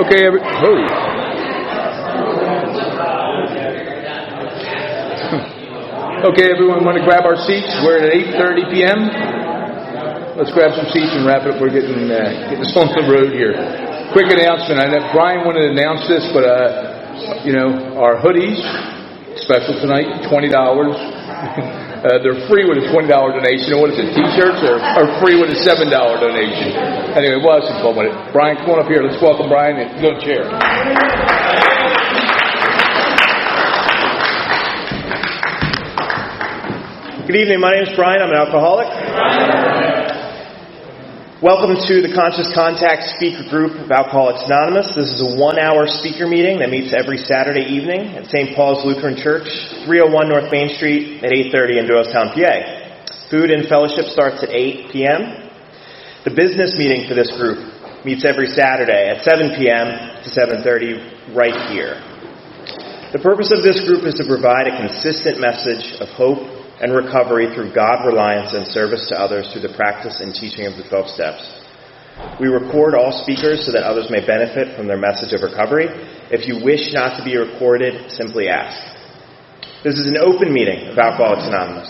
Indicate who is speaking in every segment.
Speaker 1: Okay, Okay, everyone, want to grab our seats? We're at 8:30 p.m. Let's grab some seats and wrap it up. We're getting us on the road here. Quick announcement. I know Brian wanted to announce this, but our hoodies, special tonight, $20. They're free with a $20 donation. What is it? T-shirts are free with a $7 donation. Anyway, we'll have some fun with it. Brian, come on up here. Let's welcome Brian and go to chair.
Speaker 2: Good evening. My name is Brian. I'm an alcoholic. Welcome to the Conscious Contact Speaker Group of Alcoholics Anonymous. This is a 1-hour speaker meeting that meets every Saturday evening at St. Paul's Lutheran Church, 301 North Main Street at 8:30 in Doylestown, PA. Food and fellowship starts at 8 p.m. The business meeting for this group meets every Saturday at 7 p.m. to 7:30 right here. The purpose of this group is to provide a consistent message of hope and recovery through God reliance and service to others through the practice and teaching of the 12 steps. We record all speakers so that others may benefit from their message of recovery. If you wish not to be recorded, simply ask. This is an open meeting of Alcoholics Anonymous.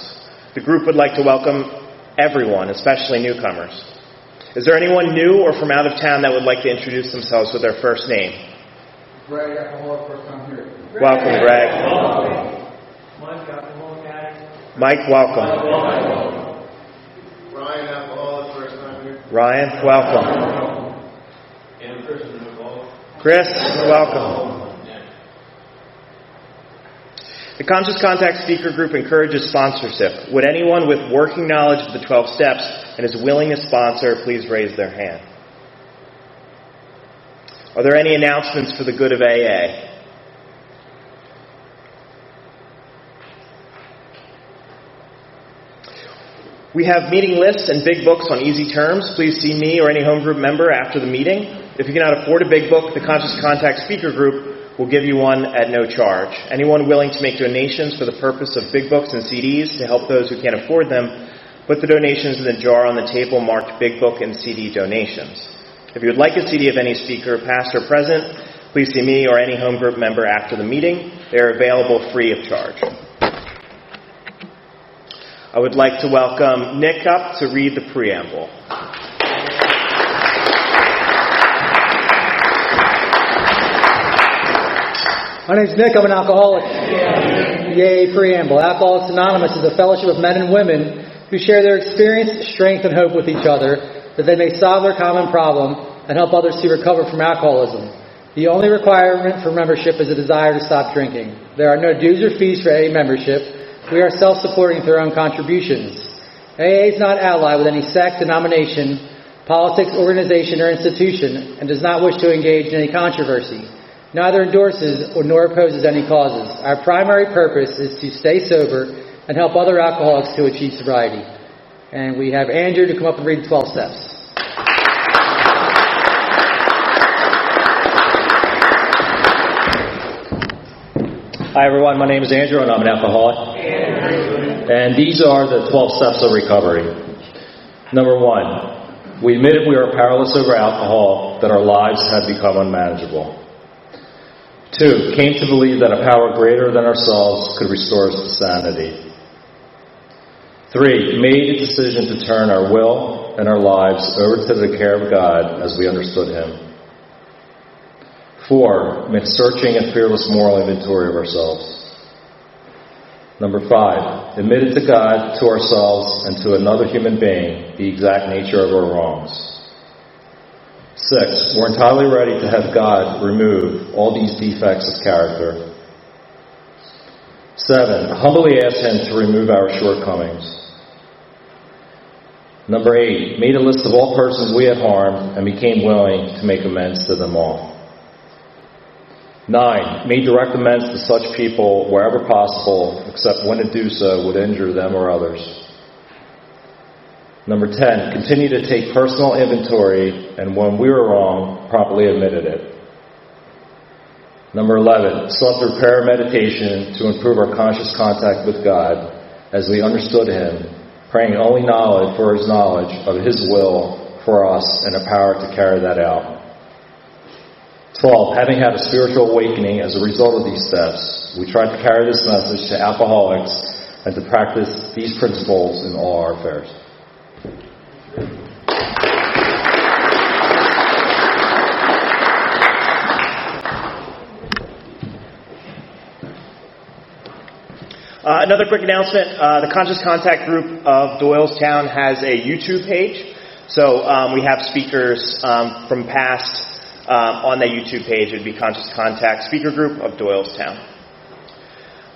Speaker 2: The group would like to welcome everyone, especially newcomers. Is there anyone new or from out of town that would like to introduce themselves with their first name?
Speaker 3: Greg, alcoholic, first time here.
Speaker 2: Welcome, Greg.
Speaker 3: Mike, alcoholic addict.
Speaker 2: Mike, welcome.
Speaker 3: Ryan, alcoholic, first time here.
Speaker 2: Ryan, welcome.
Speaker 3: And Chris, alcoholic.
Speaker 2: Chris, welcome. The Conscious Contact Speaker Group encourages sponsorship. Would anyone with working knowledge of the 12 steps and is willing to sponsor, please raise their hand. Are there any announcements for the good of AA? We have meeting lists and big books on easy terms. Please see me or any home group member after the meeting. If you cannot afford a big book, the Conscious Contact Speaker Group will give you one at no charge. Anyone willing to make donations for the purpose of big books and CDs to help those who can't afford them, put the donations in the jar on the table marked Big Book and CD Donations. If you would like a CD of any speaker, past or present, please see me or any home group member after the meeting. They are available free of charge. I would like to welcome Nick up to read the preamble.
Speaker 4: My name's Nick. I'm an alcoholic. Yay, preamble. Alcoholics Anonymous is a fellowship of men and women who share their experience, strength, and hope with each other that they may solve their common problem and help others to recover from alcoholism. The only requirement for membership is a desire to stop drinking. There are no dues or fees for AA membership. We are self-supporting through our own contributions. AA is not allied with any sect, denomination, politics, organization, or institution, and does not wish to engage in any controversy. Neither endorses nor opposes any causes. Our primary purpose is to stay sober and help other alcoholics to achieve sobriety. And we have Andrew to come up and read the 12 steps.
Speaker 5: Hi everyone, my name is Andrew and I'm an alcoholic. And these are the 12 steps of recovery. Number 1, we admitted we are powerless over alcohol, that our lives had become unmanageable. 2, came to believe that a power greater than ourselves could restore us to sanity. 3, made a decision to turn our will and our lives over to the care of God as we understood Him. 4, made searching and fearless moral inventory of ourselves. Number 5, admitted to God, to ourselves, and to another human being the exact nature of our wrongs. 6, we're entirely ready to have God remove all these defects of character. 7, humbly ask Him to remove our shortcomings. Number 8, made a list of all persons we had harmed and became willing to make amends to them all. 9, made direct amends to such people wherever possible, except when to do so would injure them or others. Number 10, continue to take personal inventory, and when we were wrong, promptly admitted it. Number 11, sought through prayer and meditation to improve our conscious contact with God as we understood Him, praying only knowledge for His knowledge of His will for us and the power to carry that out. 12. Having had a spiritual awakening as a result of these steps, we try to carry this message to alcoholics and to practice these principles in all our affairs.
Speaker 2: Another quick announcement. The Conscious Contact group of Doylestown has a YouTube page. So we have speakers from past on that YouTube page. It would be Conscious Contact Speaker Group of Doylestown.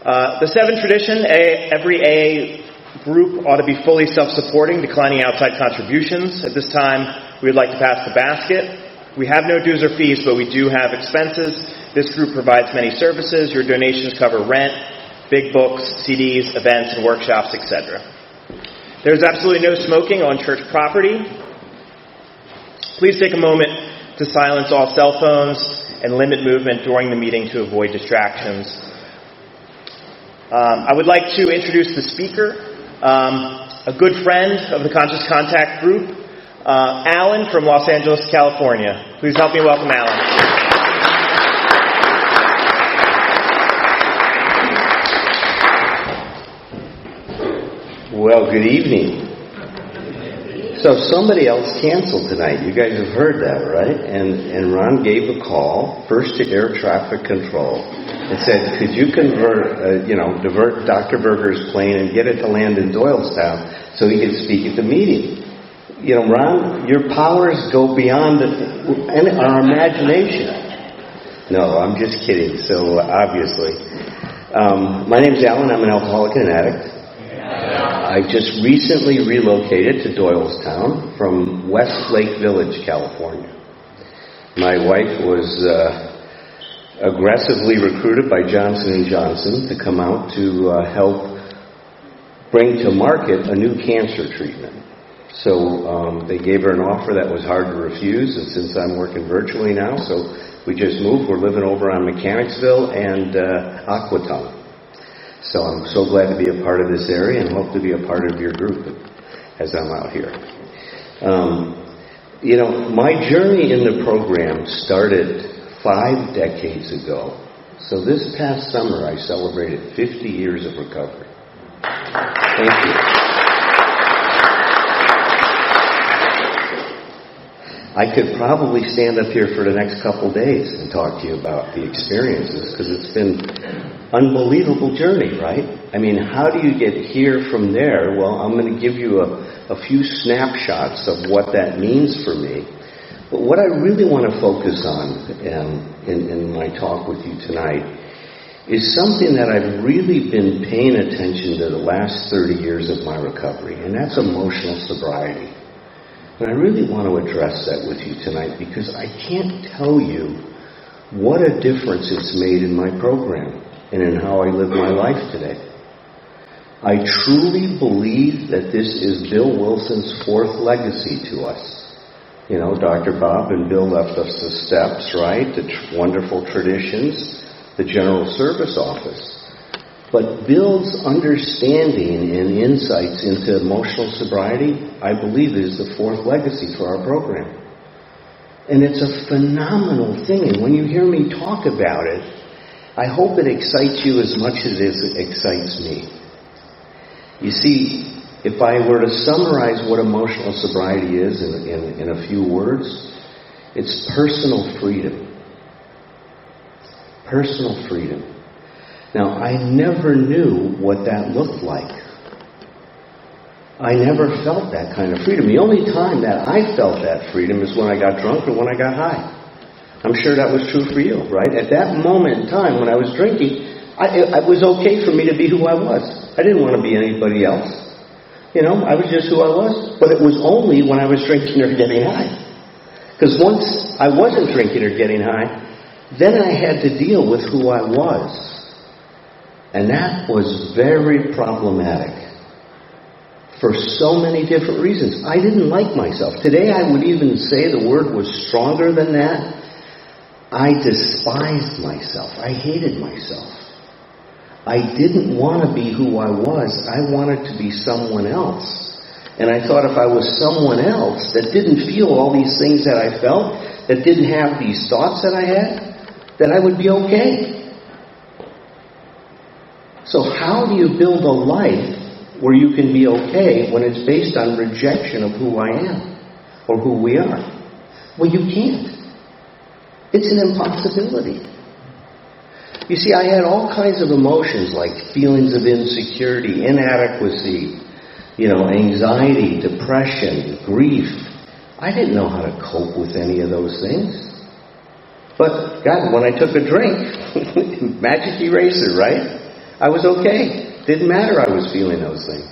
Speaker 2: The 7 tradition, every AA group ought to be fully self-supporting, declining outside contributions. At this time, we would like to pass the basket. We have no dues or fees, but we do have expenses. This group provides many services. Your donations cover rent, big books, CDs, events, and workshops, etc. There's absolutely no smoking on church property. Please take a moment to silence all cell phones and limit movement during the meeting to avoid distractions. I would like to introduce the speaker, a good friend of the Conscious Contact group, Alan from Los Angeles, California. Please help me welcome Alan.
Speaker 6: Well, good evening. So somebody else canceled tonight. You guys have heard that, right? And Ron gave a call, first to air traffic control, and said, could you divert Dr. Berger's plane and get it to land in Doylestown so he can speak at the meeting? You know, Ron, your powers go beyond our imagination. No, I'm just kidding. So obviously. My name's Alan. I'm an alcoholic and an addict. I just recently relocated to Doylestown from Westlake Village, California. My wife was aggressively recruited by Johnson & Johnson to come out to help bring to market a new cancer treatment. So they gave her an offer that was hard to refuse, and since I'm working virtually now, so we just moved. We're living over on Mechanicsville and Aquatone. So I'm so glad to be a part of this area and hope to be a part of your group as I'm out here. My journey in the program started 5 decades ago. So this past summer I celebrated 50 years of recovery. Thank you. I could probably stand up here for the next couple days and talk to you about the experiences because it's been unbelievable journey, right? I mean, how do you get here from there? Well, I'm going to give you a few snapshots of what that means for me. But what I really want to focus on in my talk with you tonight is something that I've really been paying attention to the last 30 years of my recovery, and that's emotional sobriety. And I really want to address that with you tonight because I can't tell you what a difference it's made in my program and in how I live my life today. I truly believe that this is Bill Wilson's 4th legacy to us. You know, Dr. Bob and Bill left us the steps, right? The wonderful traditions, the General Service Office. But Bill's understanding and insights into emotional sobriety, I believe, is the 4th legacy for our program. And it's a phenomenal thing. And when you hear me talk about it, I hope it excites you as much as it excites me. You see, if I were to summarize what emotional sobriety is in a few words, it's personal freedom. Personal freedom. Now, I never knew what that looked like. I never felt that kind of freedom. The only time that I felt that freedom is when I got drunk or when I got high. I'm sure that was true for you, right? At that moment in time when I was drinking, it was okay for me to be who I was. I didn't want to be anybody else. You know, I was just who I was. But it was only when I was drinking or getting high. Because once I wasn't drinking or getting high, then I had to deal with who I was. And that was very problematic for so many different reasons. I didn't like myself. Today I would even say the word was stronger than that. I despised myself. I hated myself. I didn't want to be who I was. I wanted to be someone else. And I thought if I was someone else that didn't feel all these things that I felt, that didn't have these thoughts that I had, that I would be okay. So how do you build a life where you can be okay when it's based on rejection of who I am or who we are? Well, you can't. It's an impossibility. You see, I had all kinds of emotions like feelings of insecurity, inadequacy, anxiety, depression, grief. I didn't know how to cope with any of those things. But God, when I took a drink, magic eraser, right? I was okay. Didn't matter I was feeling those things.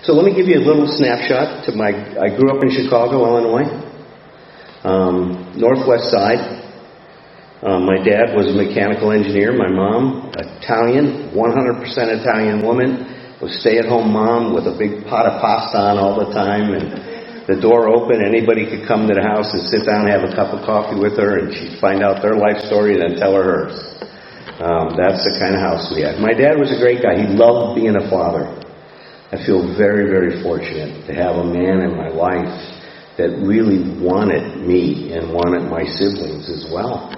Speaker 6: So let me give you a little snapshot. I grew up in Chicago, Illinois, northwest side. My dad was a mechanical engineer. My mom, Italian, 100% Italian woman, was stay-at-home mom with a big pot of pasta on all the time, and the door open, anybody could come to the house and sit down and have a cup of coffee with her, and she'd find out their life story and then tell her hers. That's the kind of house we had. My dad was a great guy. He loved being a father. I feel very, very fortunate to have a man in my life that really wanted me and wanted my siblings as well.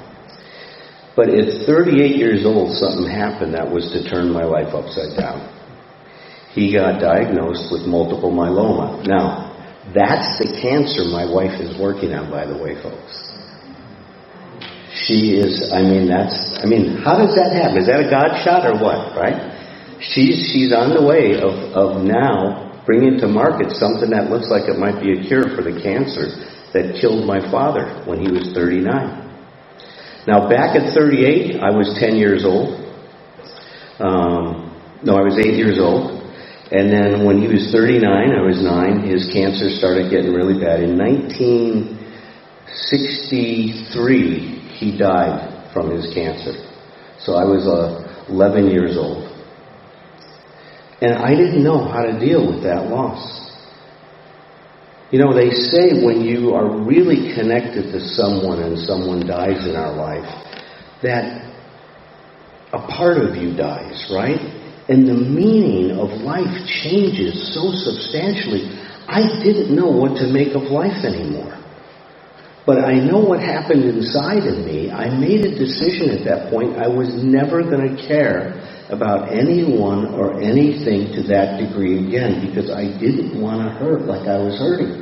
Speaker 6: But at 38 years old, something happened that was to turn my life upside down. He got diagnosed with multiple myeloma. Now, that's the cancer my wife is working on, by the way, folks. She is, how does that happen? Is that a God shot or what, right? She's on the way of now bringing to market something that looks like it might be a cure for the cancer that killed my father when he was 39. Now, back at 38, I was 10 years old. I was 8 years old. And then when he was 39, I was 9. His cancer started getting really bad. In 1963, he died from his cancer. So I was 11 years old. And I didn't know how to deal with that loss. They say when you are really connected to someone and someone dies in our life, that a part of you dies, right? And the meaning of life changes so substantially. I didn't know what to make of life anymore. But I know what happened inside of me. I made a decision at that point. I was never going to care about anyone or anything to that degree again because I didn't want to hurt like I was hurting.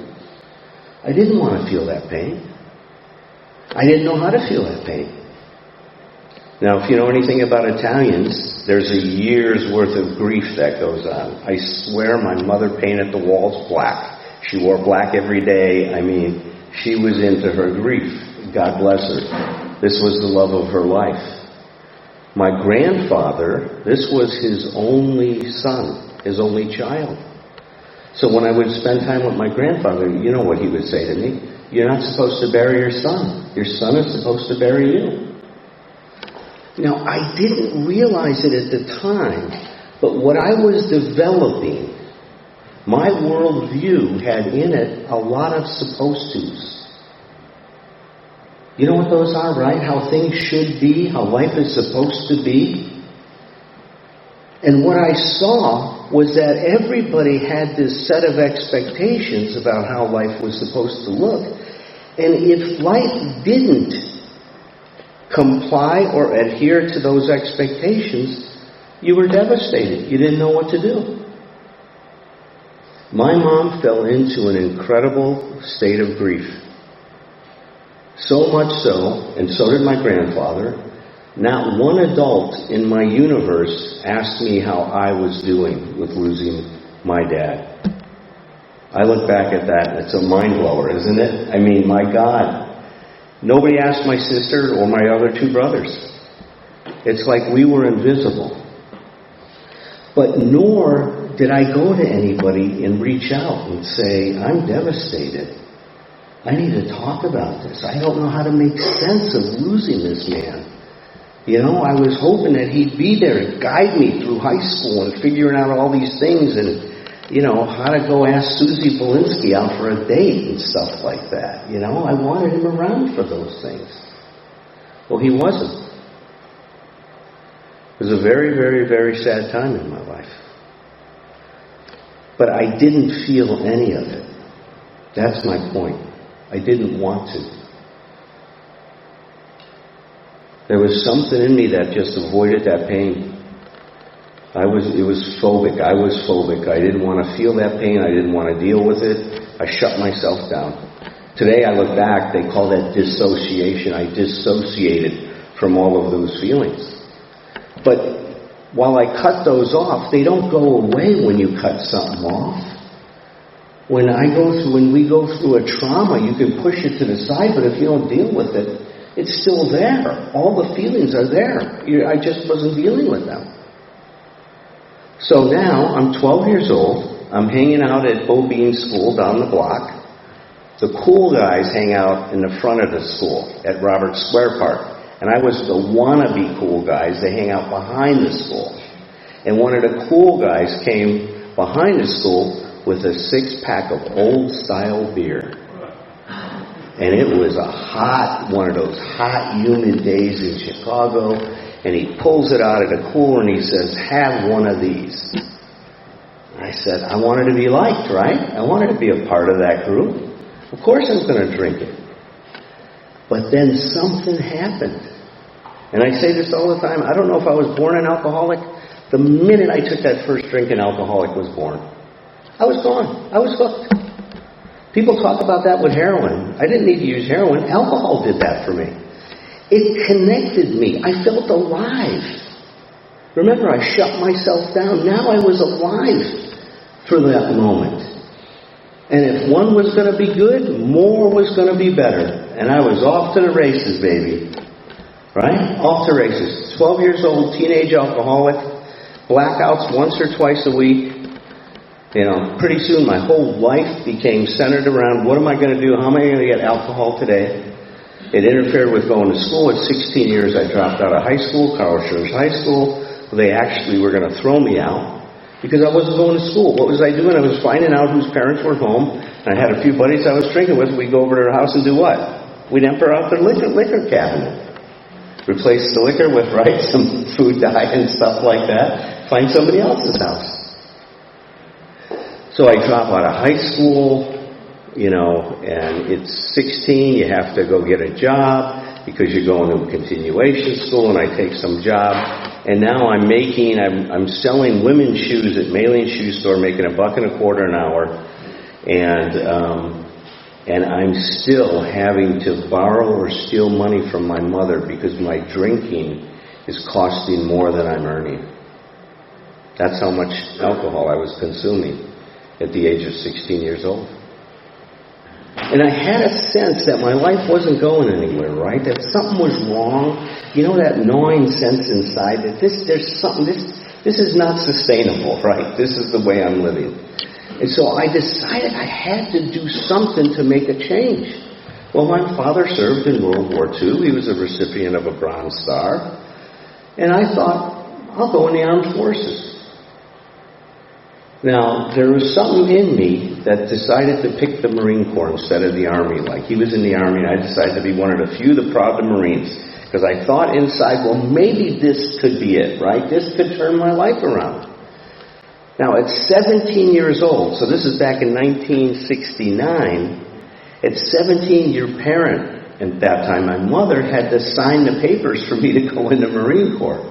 Speaker 6: I didn't want to feel that pain. I didn't know how to feel that pain. Now, if you know anything about Italians, there's a year's worth of grief that goes on. I swear my mother painted the walls black. She wore black every day. She was into her grief. God bless her. This was the love of her life. My grandfather, this was his only son, his only child. So when I would spend time with my grandfather, you know what he would say to me? You're not supposed to bury your son. Your son is supposed to bury you. Now, I didn't realize it at the time, but what I was developing, my worldview had in it a lot of supposed tos. You know what those are, right? How things should be, how life is supposed to be. And what I saw was that everybody had this set of expectations about how life was supposed to look. And if life didn't comply or adhere to those expectations, you were devastated. You didn't know what to do. My mom fell into an incredible state of grief. So much so, and so did my grandfather, not one adult in my universe asked me how I was doing with losing my dad. I look back at that and it's a mind blower, isn't it? My God. Nobody asked my sister or my other two brothers. It's like we were invisible. But nor did I go to anybody and reach out and say, I'm devastated. I need to talk about this. I don't know how to make sense of losing this man. I was hoping that he'd be there and guide me through high school and figuring out all these things and, how to go ask Susie Belinsky out for a date and stuff like that. I wanted him around for those things. Well, he wasn't. It was a very, very, very sad time in my life. But I didn't feel any of it. That's my point. I didn't want to. There was something in me that just avoided that pain. It was phobic. I was phobic. I didn't want to feel that pain. I didn't want to deal with it. I shut myself down. Today I look back, they call that dissociation. I dissociated from all of those feelings. But while I cut those off, they don't go away when you cut something off. When we go through a trauma, you can push it to the side, but if you don't deal with it, it's still there. All the feelings are there. I just wasn't dealing with them. So now, I'm 12 years old. I'm hanging out at O'Bean School down the block. The cool guys hang out in the front of the school at Robert Square Park. And I was the wannabe cool guys. They hang out behind the school. And one of the cool guys came behind the school with a 6-pack of old-style beer. And it was one of those hot, humid days in Chicago. And he pulls it out of the cooler and he says, "Have one of these." I said, I wanted to be liked, right? I wanted to be a part of that group. Of course I was going to drink it. But then something happened. And I say this all the time. I don't know if I was born an alcoholic. The minute I took that first drink, an alcoholic was born. I was gone. I was hooked. People talk about that with heroin. I didn't need to use heroin. Alcohol did that for me. It connected me. I felt alive. Remember, I shut myself down. Now I was alive for that moment. And if one was going to be good, more was going to be better. And I was off to the races, baby. Right? Off to races. 12 years old, teenage alcoholic, blackouts once or twice a week. Pretty soon my whole life became centered around what am I going to do? How am I going to get alcohol today? It interfered with going to school. At 16 years, I dropped out of high school, Carl Schurz High School. They actually were going to throw me out because I wasn't going to school. What was I doing? I was finding out whose parents were home. And I had a few buddies I was drinking with. We'd go over to their house and do what? We'd empty out their liquor cabinet. Replace the liquor with, some food dye and stuff like that. Find somebody else's house. So I drop out of high school. And it's 16, you have to go get a job because you're going to continuation school, and I take some job. And now I'm selling women's shoes at Mailing Shoe Store, making $1.25 an hour. And I'm still having to borrow or steal money from my mother because my drinking is costing more than I'm earning. That's how much alcohol I was consuming at the age of 16 years old. And I had a sense that my life wasn't going anywhere, right? That something was wrong. That gnawing sense inside that this is not sustainable, right? This is the way I'm living. And so I decided I had to do something to make a change. Well, my father served in World War II. He was a recipient of a Bronze Star. And I thought, I'll go in the armed forces. Now, there was something in me that decided to pick the Marine Corps instead of the Army. Like he was in the Army, and I decided to be one of the few that proud the Marines. Because I thought inside, well, maybe this could be it, right? This could turn my life around. Now, at 17 years old, so this is back in 1969, at 17, your parent, at that time, my mother, had to sign the papers for me to go in the Marine Corps.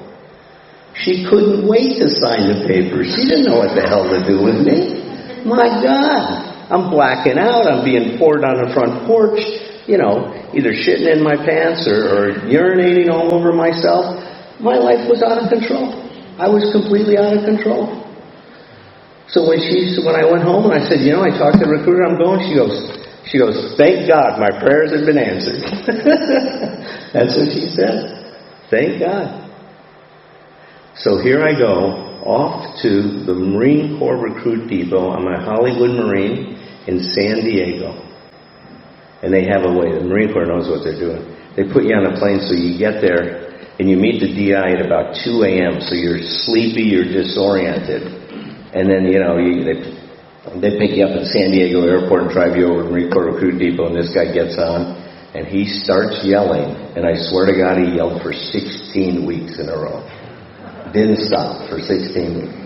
Speaker 6: She couldn't wait to sign the papers. She didn't know what the hell to do with me. My God. I'm blacking out. I'm being poured on the front porch, either shitting in my pants or urinating all over myself. My life was out of control. I was completely out of control. So when I went home and I said, I talked to the recruiter, I'm going, she goes, "Thank God my prayers have been answered." That's what she said. Thank God. So here I go, off to the Marine Corps Recruit Depot. I'm a Hollywood Marine in San Diego. And they have a way. The Marine Corps knows what they're doing. They put you on a plane so you get there and you meet the DI at about 2 a.m. So you're sleepy, you're disoriented. And then, they pick you up at San Diego Airport and drive you over to Marine Corps Recruit Depot, and this guy gets on and he starts yelling. And I swear to God, he yelled for 16 weeks in a row. Didn't stop for 16 weeks.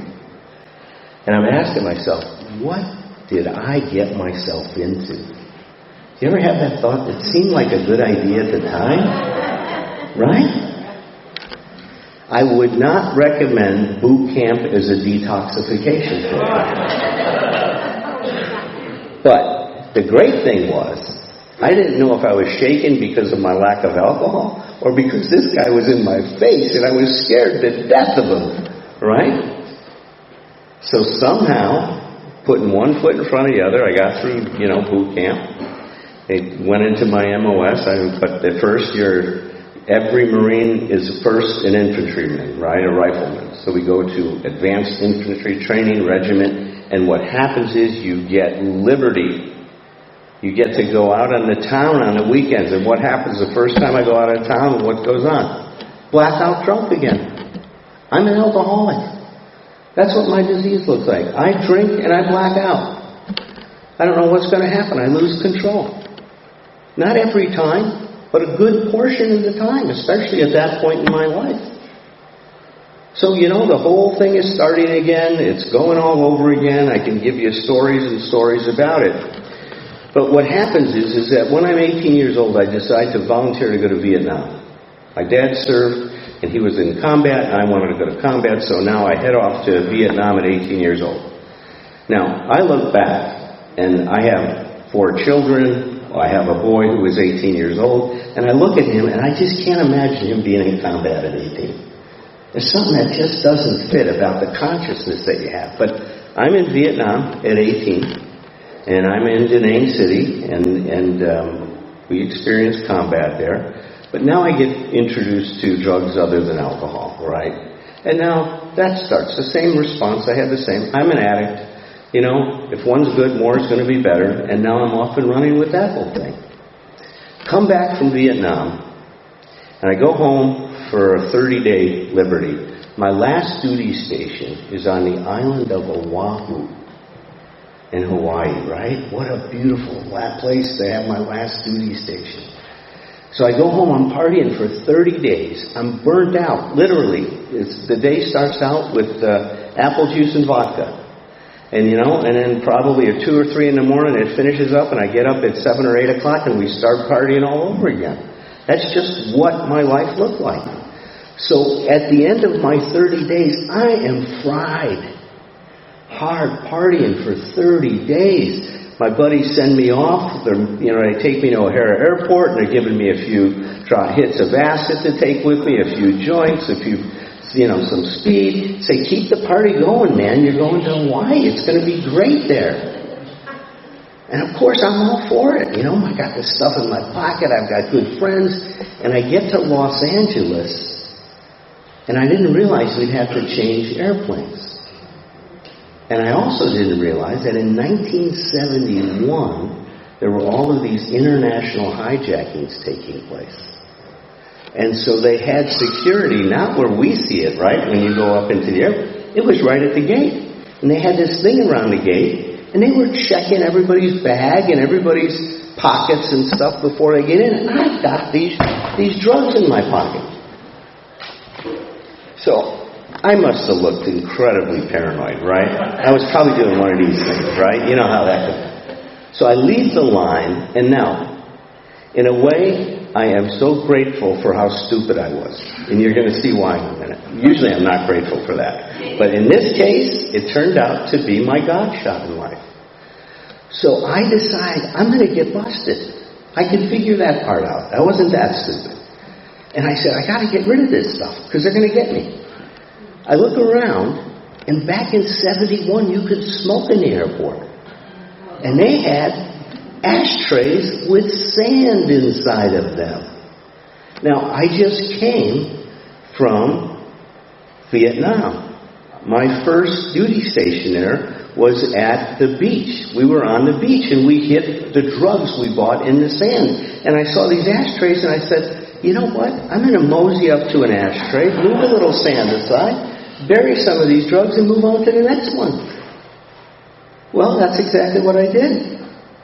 Speaker 6: And I'm asking myself, what did I get myself into? Do you ever have that thought that seemed like a good idea at the time? Right? I would not recommend boot camp as a detoxification program. But the great thing was, I didn't know if I was shaken because of my lack of alcohol or because this guy was in my face and I was scared to death of him, right? So somehow, putting one foot in front of the other, I got through, boot camp. I went into my MOS, but the first year, every Marine is first an infantryman, right, a rifleman. So we go to advanced infantry training regiment, and what happens is you get liberty. You get to go out on the town on the weekends, and what happens the first time I go out of town, what goes on? Blackout drunk again. I'm an alcoholic. That's what my disease looks like. I drink and I black out. I don't know what's going to happen. I lose control. Not every time, but a good portion of the time, especially at that point in my life. So, the whole thing is starting again. It's going all over again. I can give you stories and stories about it. But what happens is that when I'm 18 years old, I decide to volunteer to go to Vietnam. My dad served, and he was in combat, and I wanted to go to combat, so now I head off to Vietnam at 18 years old. Now, I look back, and I have 4 children. I have a boy who is 18 years old, and I look at him, and I just can't imagine him being in combat at 18. There's something that just doesn't fit about the consciousness that you have. But I'm in Vietnam at 18, and I'm in Da Nang City, and we experienced combat there. But now I get introduced to drugs other than alcohol, right? And now that starts. The same response. I had the same. I'm an addict. If one's good, more is going to be better. And now I'm off and running with that whole thing. Come back from Vietnam, and I go home for a 30-day liberty. My last duty station is on the island of Oahu in Hawaii, right? What a beautiful place to have my last duty station. So I go home, I'm partying for 30 days. I'm burned out, literally. The day starts out with apple juice and vodka. And then probably at 2 or 3 in the morning it finishes up and I get up at 7 or 8 o'clock and we start partying all over again. That's just what my life looked like. So at the end of my 30 days, I am fried. Hard partying for 30 days. My buddies send me off. They take me to O'Hare Airport, and they're giving me a few hits of acid to take with me, a few joints, some speed. Say, keep the party going, man. You're going to Hawaii. It's going to be great there. And of course, I'm all for it. I got this stuff in my pocket. I've got good friends. And I get to Los Angeles, and I didn't realize we'd have to change airplanes. And I also didn't realize that in 1971, there were all of these international hijackings taking place. And so they had security, not where we see it, right, when you go up into the airport. It was right at the gate. And they had this thing around the gate, and they were checking everybody's bag and everybody's pockets and stuff before they get in. And I got these drugs in my pocket. So I must have looked incredibly paranoid, right? I was probably doing one of these things, right? You know how that goes. So I leave the line, and now, in a way, I am so grateful for how stupid I was. And you're going to see why in a minute. Usually I'm not grateful for that. But in this case, it turned out to be my God shot in life. So I decide I'm going to get busted. I can figure that part out. I wasn't that stupid. And I said, I got to get rid of this stuff, because they're going to get me. I look around, and back in 71, you could smoke in the airport. And they had ashtrays with sand inside of them. Now, I just came from Vietnam. My first duty station there was at the beach. We were on the beach, and we hit the drugs we bought in the sand. And I saw these ashtrays, and I said, you know what? I'm going to mosey up to an ashtray, move a little sand aside, bury some of these drugs, and move on to the next one. Well, that's exactly what I did.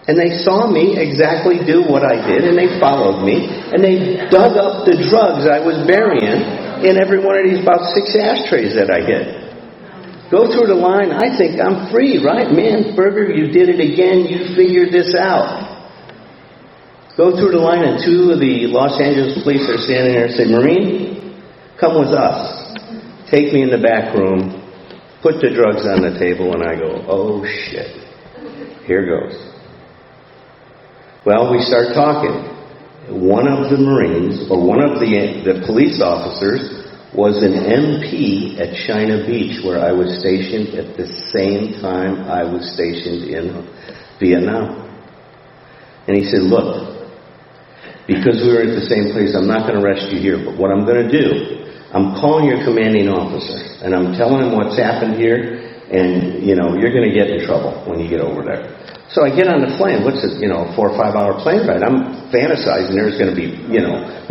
Speaker 6: And they saw me exactly do what I did, and they followed me, and they dug up the drugs I was burying in every one of these about 6 ashtrays that I hit. Go through the line, I think I'm free, right? Man, Berger, you did it again, you figured this out. Go through the line, and 2 of the Los Angeles police are standing there and say, Marine, come with us. take me in the back room, put the drugs on the table, and I go, oh shit, here goes. Well, we start talking. One of the Marines, or one of the police officers, was an MP at China Beach, where I was stationed at the same time I was stationed in Vietnam. And he said, look, because we were at the same place, I'm not going to arrest you here, but what I'm going to do, I'm calling your commanding officer, and I'm telling him what's happened here, and, you're going to get in trouble when you get over there. So I get on the plane. What's it, 4 or 5 hour plane ride? I'm fantasizing there's going to be,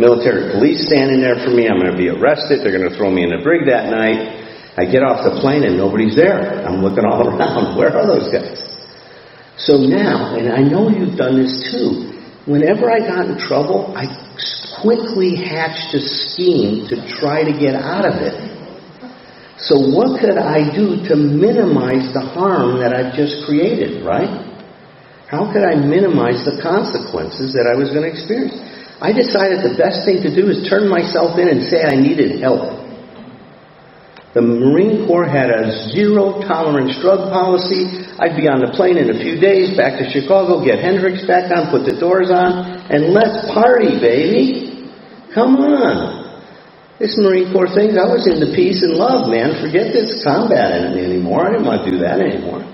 Speaker 6: military police standing there for me. I'm going to be arrested. They're going to throw me in the brig that night. I get off the plane and nobody's there. I'm looking all around. Where are those guys? So now, and I know you've done this too, whenever I got in trouble, I quickly hatched a scheme to try to get out of it. So what could I do to minimize the harm that I've just created, right? How could I minimize the consequences that I was going to experience? I decided the best thing to do is turn myself in and say I needed help. The Marine Corps had a zero-tolerance drug policy. I'd be on the plane in a few days, back to Chicago, get Hendrix back on, put the doors on, and let's party, baby. Come on. This Marine Corps thing, I was into peace and love, man. Forget this combat anymore. I didn't want to do that anymore.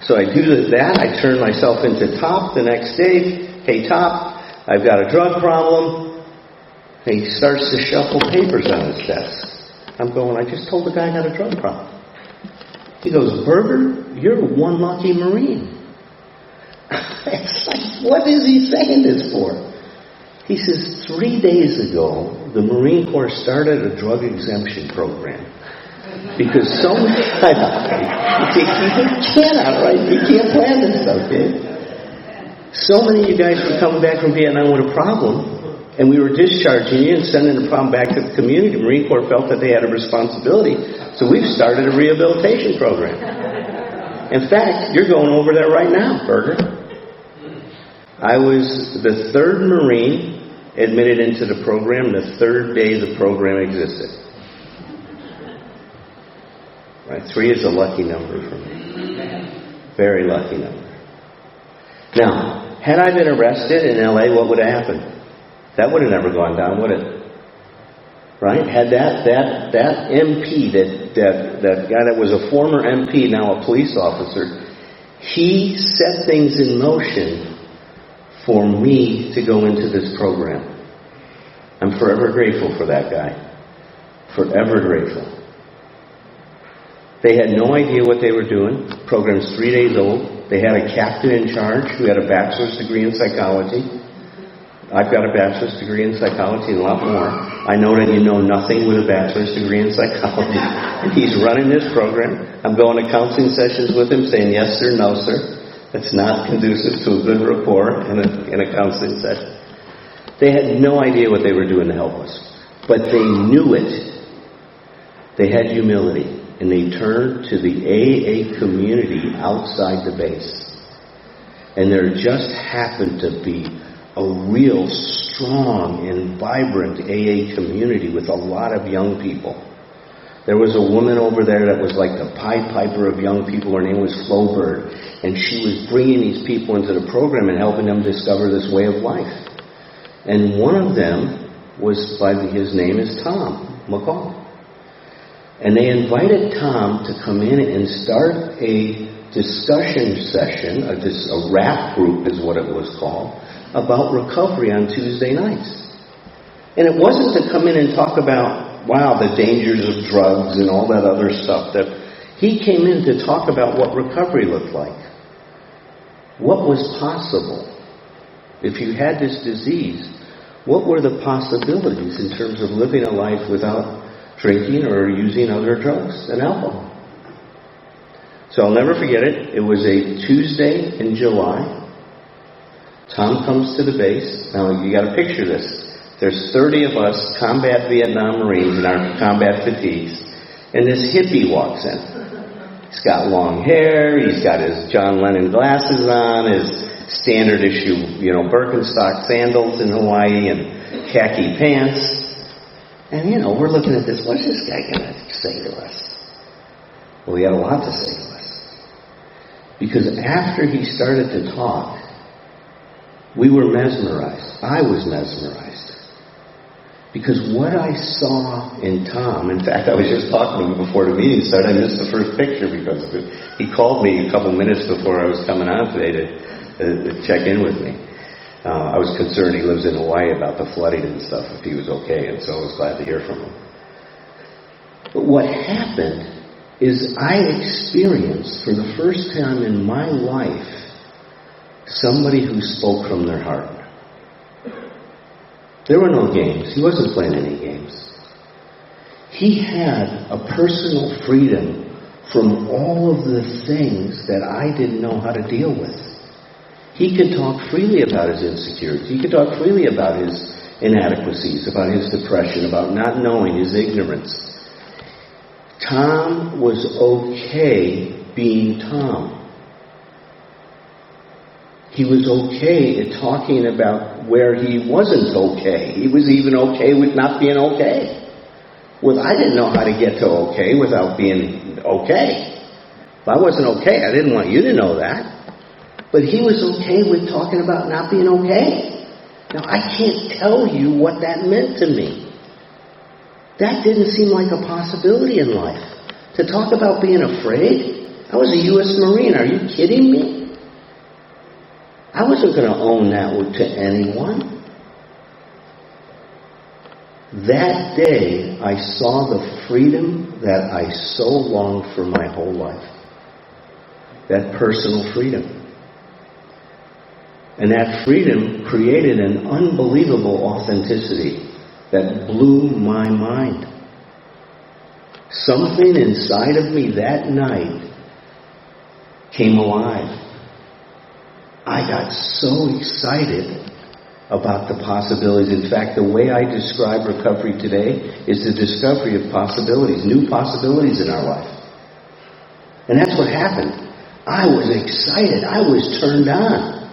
Speaker 6: So I do that. I turn myself into Top the next day. Hey, Top, I've got a drug problem. And he starts to shuffle papers on his desk. I'm going, I just told the guy I got a drug problem. He goes, Berger, you're one lucky Marine. It's like, what is he saying this for? He says, 3 days ago, the Marine Corps started a drug exemption program. Because so many, you can't plan this stuff, kid. So many of you guys were coming back from Vietnam with a problem, and we were discharging you and sending the problem back to the community. The Marine Corps felt that they had a responsibility, so we've started a rehabilitation program. In fact, you're going over there right now, Berger. I was the 3rd Marine admitted into the program, the 3rd day the program existed. Right, 3 is a lucky number for me. Very lucky number. Now, had I been arrested in LA, what would have happened? That would have never gone down, would it? Right? Had that MP, that guy that was a former MP, now a police officer, he set things in motion for me to go into this program. I'm forever grateful for that guy. Forever grateful. They had no idea what they were doing. The program's 3 days old. They had a captain in charge who had a bachelor's degree in psychology. I've got a bachelor's degree in psychology and a lot more. I know that you know nothing with a bachelor's degree in psychology. And he's running this program. I'm going to counseling sessions with him saying, yes, sir, no, sir. That's not conducive to a good rapport in a counseling session. They had no idea what they were doing to help us. But they knew it. They had humility. And they turned to the AA community outside the base. And there just happened to be a real strong and vibrant AA community with a lot of young people. There was a woman over there that was like the Pied Piper of young people. Her name was Flo Bird. And she was bringing these people into the program and helping them discover this way of life. And one of them was, his name is Tom McCall. And they invited Tom to come in and start a discussion session, a rap group is what it was called, about recovery on Tuesday nights. And it wasn't to come in and talk about, the dangers of drugs and all that other stuff. That he came in to talk about what recovery looked like. What was possible? If you had this disease, what were the possibilities in terms of living a life without drinking or using other drugs and alcohol? So I'll never forget it. It was a Tuesday in July. Tom comes to the base. Now you got to picture this. There's 30 of us combat Vietnam Marines in our combat fatigues, and this hippie walks in. He's got long hair. He's got his John Lennon glasses on, his standard issue, Birkenstock sandals in Hawaii, and khaki pants. And, we're looking at this. What's this guy going to say to us? Well, he had a lot to say to us. Because after he started to talk, we were mesmerized. I was mesmerized. Because what I saw in Tom, in fact, I was just talking to him before the meeting started. I missed the first picture because of it. He called me a couple minutes before I was coming on today to check in with me. I was concerned, he lives in Hawaii, about the flooding and stuff, if he was okay, and so I was glad to hear from him. But what happened is I experienced, for the first time in my life, somebody who spoke from their heart. There were no games. He wasn't playing any games. He had a personal freedom from all of the things that I didn't know how to deal with. He could talk freely about his insecurities. He could talk freely about his inadequacies, about his depression, about not knowing, his ignorance. Tom was okay being Tom. He was okay at talking about where he wasn't okay. He was even okay with not being okay. Well, I didn't know how to get to okay without being okay. If I wasn't okay, I didn't want you to know that. But he was okay with talking about not being okay. Now, I can't tell you what that meant to me. That didn't seem like a possibility in life. To talk about being afraid? I was a U.S. Marine. Are you kidding me? I wasn't going to own that to anyone. That day, I saw the freedom that I so longed for my whole life. That personal freedom. And that freedom created an unbelievable authenticity that blew my mind. Something inside of me that night came alive. I got so excited about the possibilities. In fact, the way I describe recovery today is the discovery of possibilities, new possibilities in our life. And that's what happened. I was excited. I was turned on.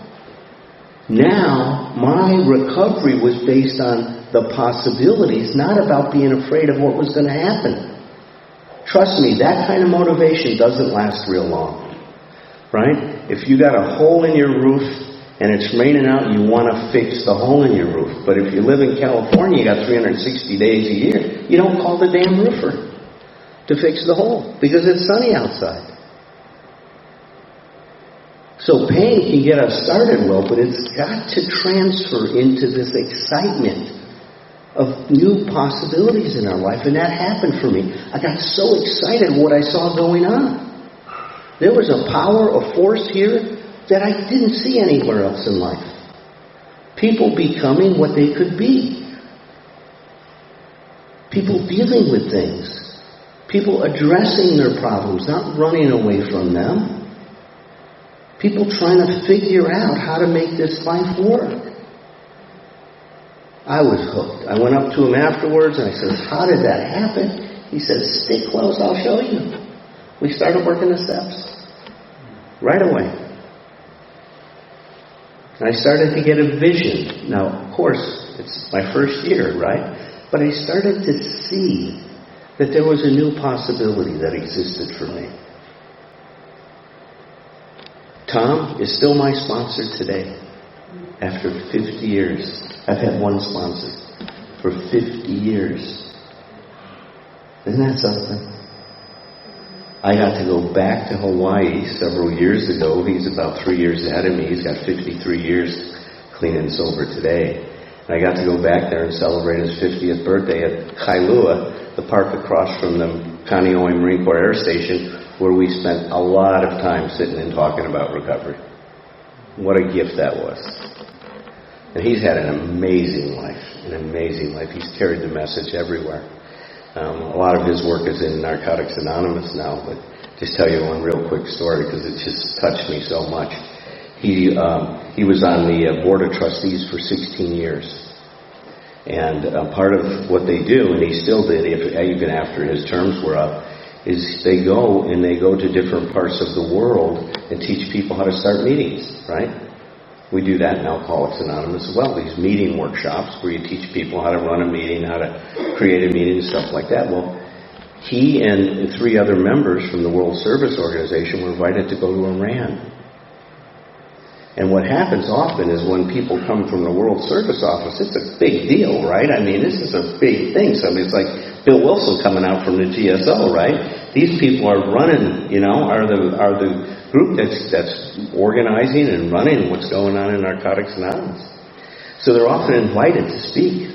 Speaker 6: Now, my recovery was based on the possibilities, not about being afraid of what was going to happen. Trust me, that kind of motivation doesn't last real long. Right? If you got a hole in your roof and it's raining out, you want to fix the hole in your roof. But if you live in California, you got 360 days a year, you don't call the damn roofer to fix the hole because it's sunny outside. So pain can get us started well, but it's got to transfer into this excitement of new possibilities in our life. And that happened for me. I got so excited what I saw going on. There was a power, a force here that I didn't see anywhere else in life. People becoming what they could be. People dealing with things. People addressing their problems, not running away from them. People trying to figure out how to make this life work. I was hooked. I went up to him afterwards and I said, "How did that happen?" He said, "Stick close, I'll show you." We started working the steps. Right away. And I started to get a vision. Now, of course, it's my first year, right? But I started to see that there was a new possibility that existed for me. Tom is still my sponsor today. After 50 years. I've had one sponsor for 50 years. Isn't that something? I got to go back to Hawaii several years ago. He's about 3 years ahead of me. He's got 53 years clean and sober today. And I got to go back there and celebrate his 50th birthday at Kailua, the park across from the Kaneohe Marine Corps Air Station, where we spent a lot of time sitting and talking about recovery. What a gift that was. And he's had an amazing life, He's carried the message everywhere. A lot of his work is in Narcotics Anonymous now, but just tell you one real quick story because it just touched me so much. He was on the Board of Trustees for 16 years. And part of what they do, and he still did, even after his terms were up, is they go to different parts of the world and teach people how to start meetings, right? We do that in Alcoholics Anonymous as well, these meeting workshops where you teach people how to run a meeting, how to create a meeting and stuff like that. Well, he and 3 other members from the World Service Organization were invited to go to Iran. And what happens often is when people come from the World Service Office, it's a big deal, right? I mean, this is a big thing. So it's like Bill Wilson coming out from the GSO, right? These people are running, are the group that's organizing and running what's going on in Narcotics Anonymous. So they're often invited to speak.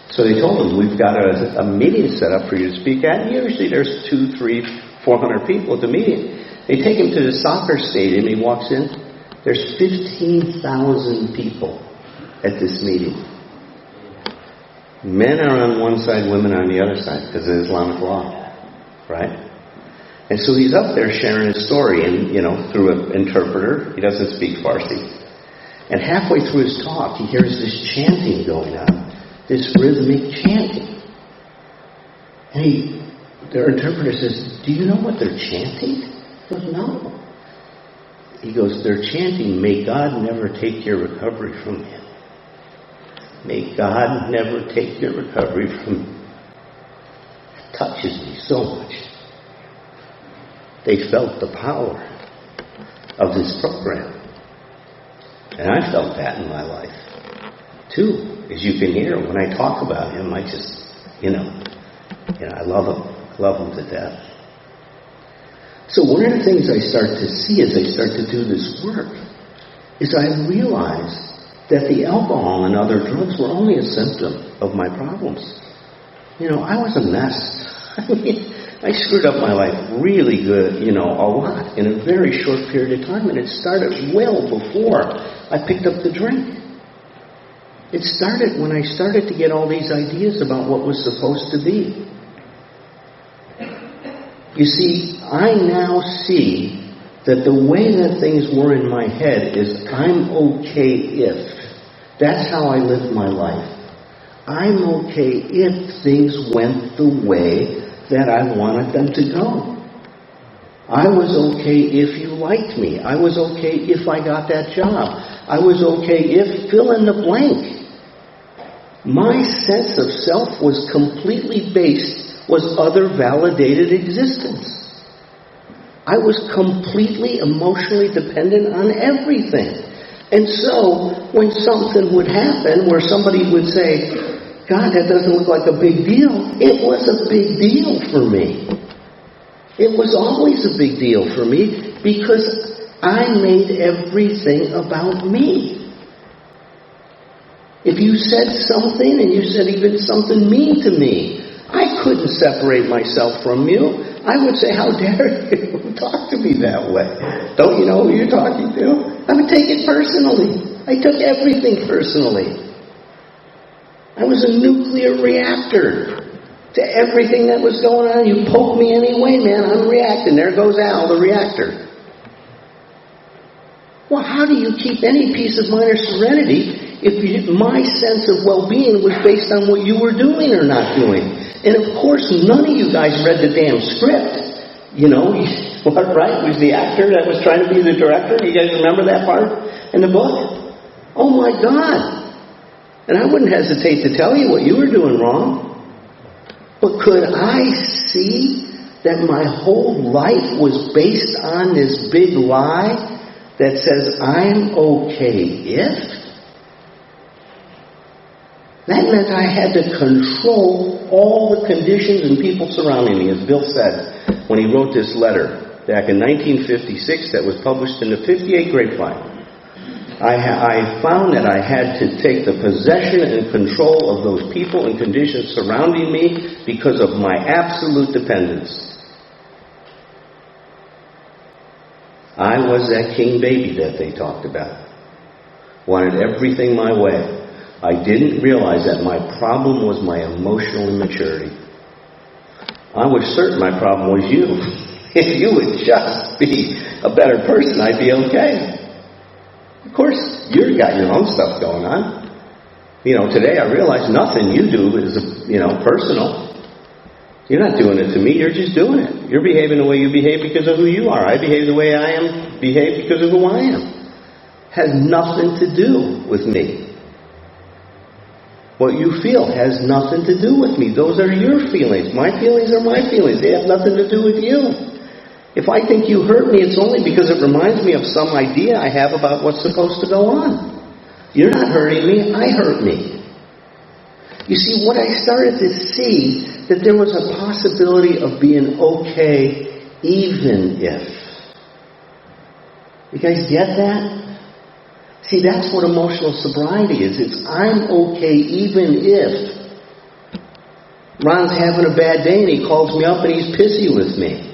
Speaker 6: So they told him, we've got a meeting set up for you to speak at. And usually there's 200, 300, 400 people at the meeting. They take him to the soccer stadium. He walks in. There's 15,000 people at this meeting. Men are on one side, women on the other side because of Islamic law, right? And so he's up there sharing his story, and through an interpreter. He doesn't speak Farsi. And halfway through his talk, he hears this chanting going on, this rhythmic chanting. And their interpreter says, "Do you know what they're chanting?" He goes, "No." He goes, "They're chanting, 'May God never take your recovery from you. May God never take your recovery from you.'" It touches me so much. They felt the power of this program. And I felt that in my life, too. As you can hear, when I talk about him, I just, I love him. I love him to death. So one of the things I start to see as I start to do this work is I realize that the alcohol and other drugs were only a symptom of my problems. I was a mess. I screwed up my life really good, a lot in a very short period of time. And it started well before I picked up the drink. It started when I started to get all these ideas about what was supposed to be. You see, I now see that the way that things were in my head is I'm okay if. That's how I live my life. I'm okay if things went the way that I wanted them to go. I was okay if you liked me. I was okay if I got that job. I was okay if fill in the blank. My sense of self was completely based was other validated existence. I was completely emotionally dependent on everything. And so, when something would happen where somebody would say, "God, that doesn't look like a big deal," it was a big deal for me. It was always a big deal for me because I made everything about me. If you said something, and you said even something mean to me, I couldn't separate myself from you. I would say, "How dare you talk to me that way? Don't you know who you're talking to?" I would take it personally. I took everything personally. I was a nuclear reactor to everything that was going on. You poke me anyway, man, I'm reacting. There goes Al, the reactor. Well, how do you keep any peace of mind or serenity if my sense of well-being was based on what you were doing or not doing? And of course, none of you guys read the damn script. What, right? Was the actor that was trying to be the director? You guys remember that part in the book? Oh my God. And I wouldn't hesitate to tell you what you were doing wrong. But could I see that my whole life was based on this big lie that says I'm okay if? That meant I had to control all the conditions and people surrounding me, as Bill said when he wrote this letter back in 1956 that was published in the 58 Grapevine. I found that I had to take the possession and control of those people and conditions surrounding me because of my absolute dependence. I was that king baby that they talked about. Wanted everything my way. I didn't realize that my problem was my emotional immaturity. I was certain my problem was you. If you would just be a better person, I'd be okay. Of course, you've got your own stuff going on. Today I realize nothing you do is, personal. You're not doing it to me, you're just doing it. You're behaving the way you behave because of who you are. I behave the way I am, behave because of who I am. has nothing to do with me. What you feel has nothing to do with me. Those are your feelings. My feelings are my feelings. They have nothing to do with you. If I think you hurt me, it's only because it reminds me of some idea I have about what's supposed to go on. You're not hurting me, I hurt me. You see, what I started to see, that there was a possibility of being okay even if. You guys get that? See, that's what emotional sobriety is. It's I'm okay even if. Ron's having a bad day and he calls me up and he's pissy with me.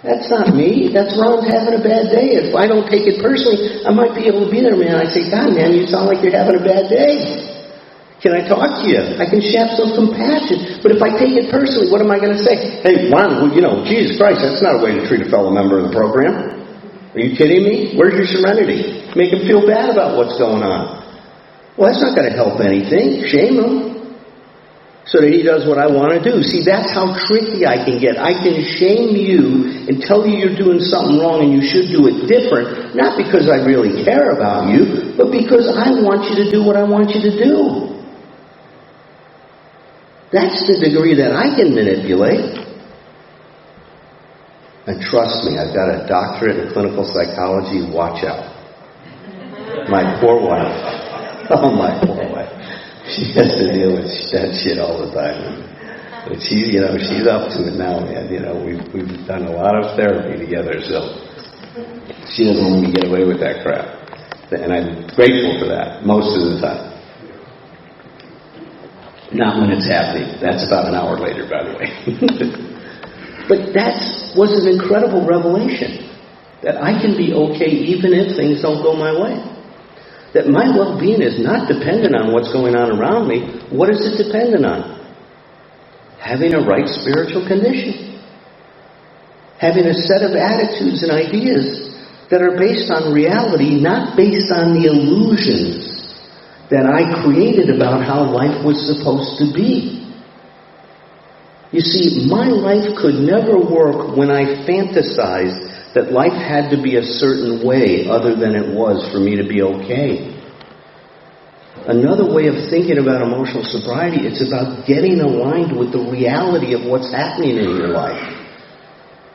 Speaker 6: That's not me. That's Ron's having a bad day. If I don't take it personally, I might be able to be there, man. I say, God, man, you sound like you're having a bad day. Can I talk to you? I can have some compassion. But if I take it personally, what am I going to say? Hey, Ron, Jesus Christ, that's not a way to treat a fellow member of the program. Are you kidding me? Where's your serenity? Make him feel bad about what's going on. Well, that's not going to help anything. Shame him. So that he does what I want to do. See, that's how tricky I can get. I can shame you and tell you you're doing something wrong and you should do it different, not because I really care about you, but because I want you to do what I want you to do. That's the degree that I can manipulate. And trust me, I've got a doctorate in clinical psychology. Watch out. My poor wife. Oh, my poor wife. She has to deal with that shit all the time. But she's up to it now, man. We've done a lot of therapy together, so she doesn't let me get away with that crap. And I'm grateful for that most of the time. Not when it's happening. That's about an hour later, by the way. But that was an incredible revelation. That I can be okay even if things don't go my way. That my well-being is not dependent on what's going on around me. What is it dependent on? Having a right spiritual condition. Having a set of attitudes and ideas that are based on reality, not based on the illusions that I created about how life was supposed to be. You see, my life could never work when I fantasized that life had to be a certain way other than it was for me to be okay. Another way of thinking about emotional sobriety, it's about getting aligned with the reality of what's happening in your life.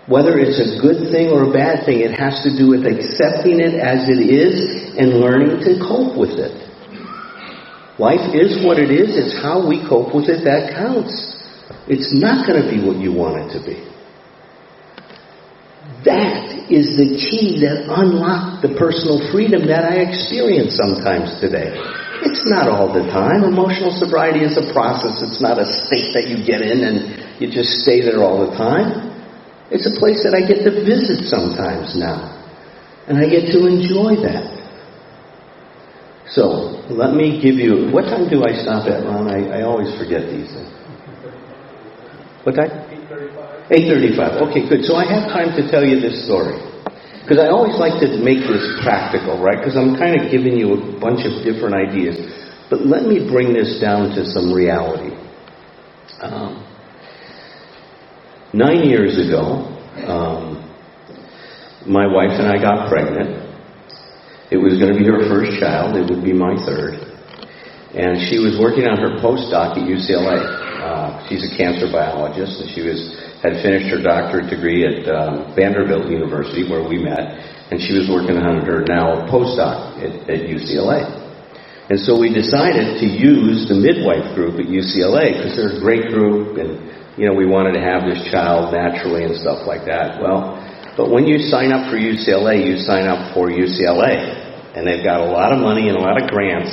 Speaker 6: Whether it's a good thing or a bad thing, it has to do with accepting it as it is and learning to cope with it. Life is what it is. It's how we cope with it that counts. It's not going to be what you want it to be. That is the key that unlocked the personal freedom that I experience sometimes today. It's not all the time. Emotional sobriety is a process. It's not a state that you get in and you just stay there all the time. It's a place that I get to visit sometimes now. And I get to enjoy that. So, let me give you... What time do I stop at, Ron? I always forget these things. What time? 8:35. Okay, good. So I have time to tell you this story. Because I always like to make this practical, right? Because I'm kind of giving you a bunch of different ideas. But let me bring this down to some reality. 9 years ago, my wife and I got pregnant. It was going to be her first child. It would be my third. And she was working on her postdoc at UCLA. She's a cancer biologist, and she had finished her doctorate degree at Vanderbilt University, where we met, and she was working on her now postdoc at UCLA. And so we decided to use the midwife group at UCLA, because they're a great group, and we wanted to have this child naturally and stuff like that. Well, but when you sign up for UCLA, you sign up for UCLA, and they've got a lot of money and a lot of grants,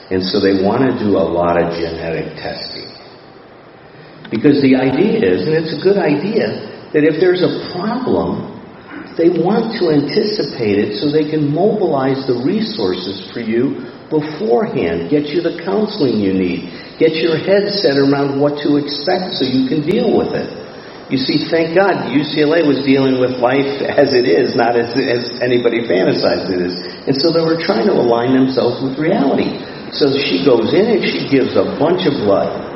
Speaker 6: and so they want to do a lot of genetic testing. Because the idea is, and it's a good idea, that if there's a problem, they want to anticipate it so they can mobilize the resources for you beforehand, get you the counseling you need, get your head set around what to expect so you can deal with it. You see, thank God, UCLA was dealing with life as it is, not as anybody fantasized it is. And so they were trying to align themselves with reality. So she goes in and she gives a bunch of blood.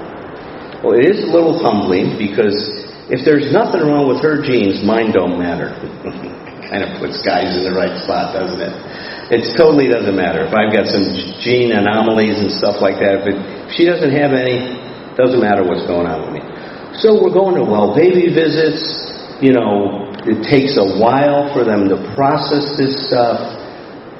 Speaker 6: Well, it is a little humbling because if there's nothing wrong with her genes, mine don't matter. Kind of puts guys in the right spot, doesn't it? It totally doesn't matter. If I've got some gene anomalies and stuff like that, if she doesn't have any, it doesn't matter what's going on with me. So we're going to well baby visits. It takes a while for them to process this stuff.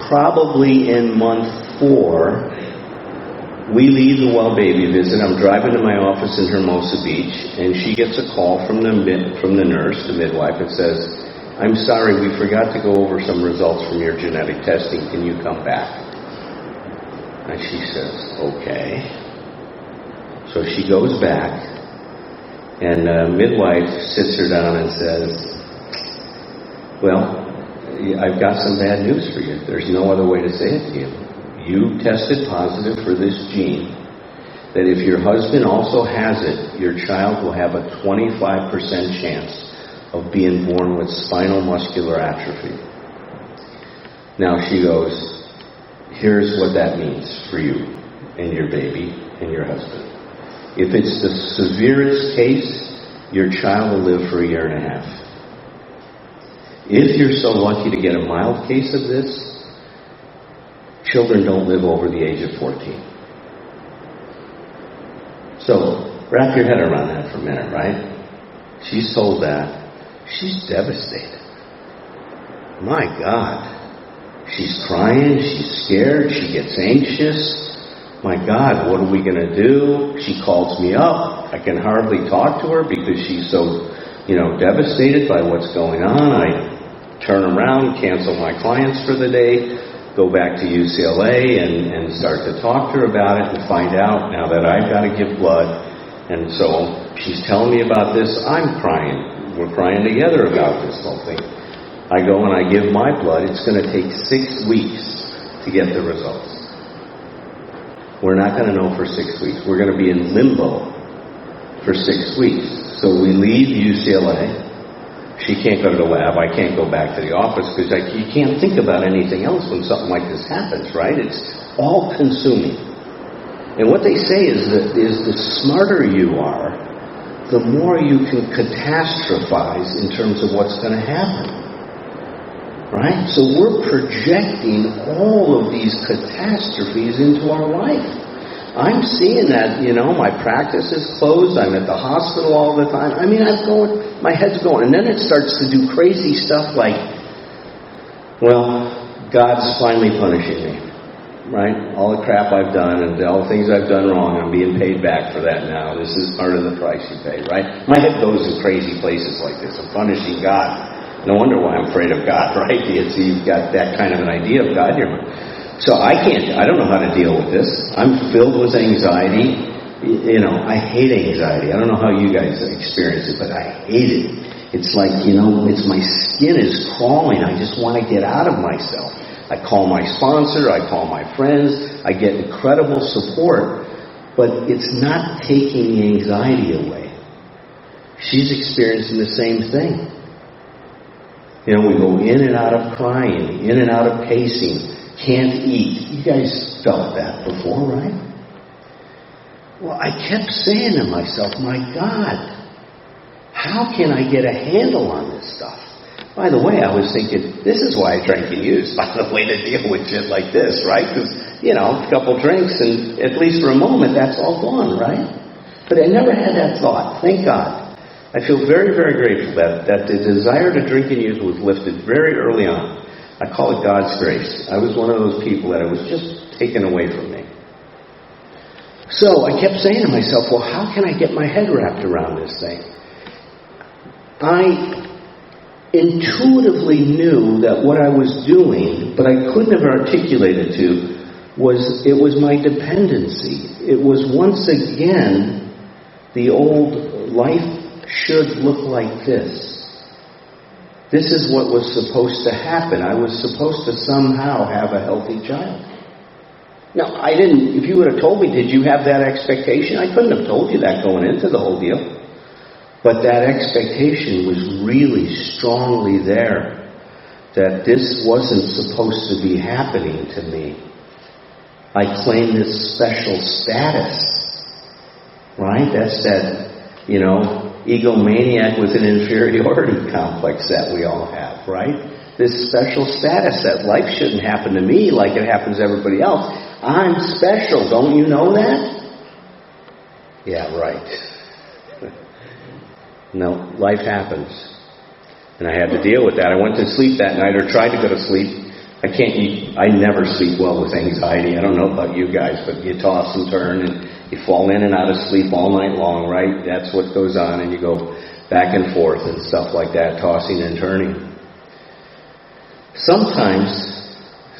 Speaker 6: Probably in month 4, we leave the well baby visit. I'm driving to my office in Hermosa Beach, and she gets a call from the nurse, the midwife, and says, "I'm sorry, we forgot to go over some results from your genetic testing. Can you come back?" And she says, "Okay." So she goes back, and the midwife sits her down and says, "Well, I've got some bad news for you. There's no other way to say it to you. You tested positive for this gene, that if your husband also has it, your child will have a 25% chance of being born with spinal muscular atrophy." Now she goes, "Here's what that means for you and your baby and your husband. If it's the severest case, your child will live for 1.5 years. If you're so lucky to get a mild case of this, children don't live over the age of 14. So, wrap your head around that for a minute, right? She's told that. She's devastated. My God. She's crying, she's scared, she gets anxious. My God, what are we going to do? She calls me up. I can hardly talk to her because she's so, devastated by what's going on. I turn around, cancel my clients for the day, go back to UCLA and start to talk to her about it and find out now that I've got to give blood. And so she's telling me about this. I'm crying. We're crying together about this whole thing. I go and I give my blood. It's going to take 6 weeks to get the results. We're not going to know for 6 weeks. We're going to be in limbo for 6 weeks. So we leave UCLA. She can't go to the lab. I can't go back to the office because you can't think about anything else when something like this happens, right? It's all consuming. And what they say is that the smarter you are, the more you can catastrophize in terms of what's going to happen. Right? So we're projecting all of these catastrophes into our life. I'm seeing that, my practice is closed. I'm at the hospital all the time. My head's going. And then it starts to do crazy stuff like, well, God's finally punishing me. Right? All the crap I've done and all the things I've done wrong, I'm being paid back for that now. This is part of the price you pay, right? My head goes in crazy places like this. I'm punishing God. No wonder why I'm afraid of God, right? You've got that kind of an idea of God in your mind. So I don't know how to deal with this. I'm filled with anxiety. I hate anxiety. I don't know how you guys experience it, but I hate it. It's like, it's my skin is crawling. I just want to get out of myself. I call my sponsor. I call my friends. I get incredible support, but it's not taking the anxiety away. She's experiencing the same thing. We go in and out of crying, in and out of pacing, can't eat. You guys felt that before, right? Well, I kept saying to myself, my God, how can I get a handle on this stuff? By the way, I was thinking, this is why I drank and used, by the way, to deal with shit like this, right? Because, a couple drinks and at least for a moment, that's all gone, right? But I never had that thought. Thank God. I feel very, very grateful that the desire to drink and use was lifted very early on. I call it God's grace. I was one of those people that it was just taken away from me. So I kept saying to myself, well, how can I get my head wrapped around this thing? I intuitively knew that what I was doing, but I couldn't have articulated it was my dependency. It was once again the old life should look like this. This is what was supposed to happen. I was supposed to somehow have a healthy child. Now, if you would have told me, did you have that expectation? I couldn't have told you that going into the whole deal. But that expectation was really strongly there, that this wasn't supposed to be happening to me. I claim this special status, right? That's that, egomaniac with an inferiority complex that we all have, right? this special status that life shouldn't happen to me like it happens to everybody else. I'm special. Don't you know that? Yeah, right. No, life happens. And I had to deal with that. I went to sleep that night, or tried to go to sleep. I never sleep well with anxiety. I don't know about you guys, but you toss and turn and you fall in and out of sleep all night long, right? That's what goes on, and you go back and forth and stuff like that, tossing and turning. Sometimes,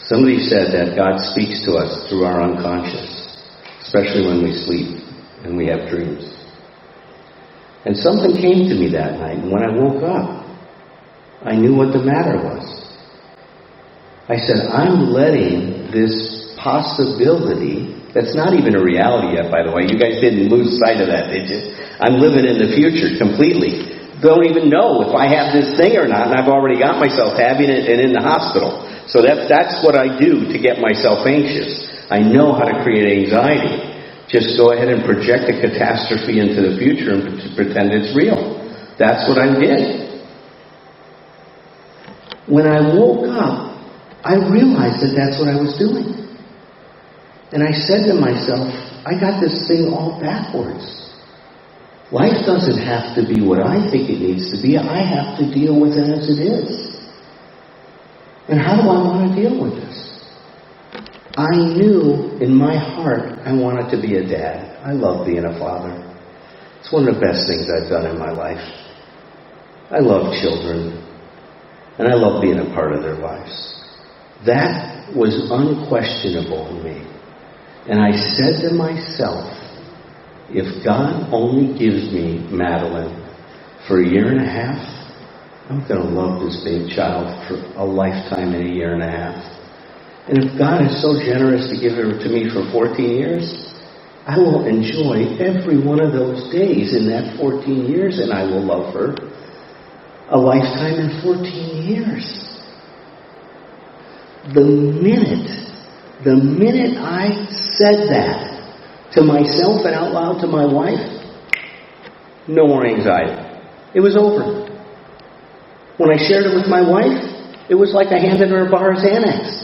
Speaker 6: somebody said that God speaks to us through our unconscious, especially when we sleep and we have dreams. And something came to me that night, and when I woke up, I knew what the matter was. I said, I'm letting this possibility, that's not even a reality yet, by the way. You guys didn't lose sight of that, did you? I'm living in the future completely. Don't even know if I have this thing or not, and I've already got myself having it and in the hospital. So that's what I do to get myself anxious. I know how to create anxiety. Just go ahead and project a catastrophe into the future and pretend it's real. That's what I did. When I woke up, I realized that that's what I was doing. And I said to myself, I got this thing all backwards. Life doesn't have to be what I think it needs to be. I have to deal with it as it is. And how do I want to deal with this? I knew in my heart I wanted to be a dad. I love being a father. It's one of the best things I've done in my life. I love children. And I love being a part of their lives. That was unquestionable in me. And I said to myself, if God only gives me Madeline for a year and a half, I'm going to love this big child for a lifetime and a year and a half. And if God is so generous to give her to me for 14 years, I will enjoy every one of those days in that 14 years, and I will love her a lifetime in 14 years. The minute I said that to myself and out loud to my wife, no more anxiety. It was over. When I shared it with my wife, it was like I handed her a bar of Xanax.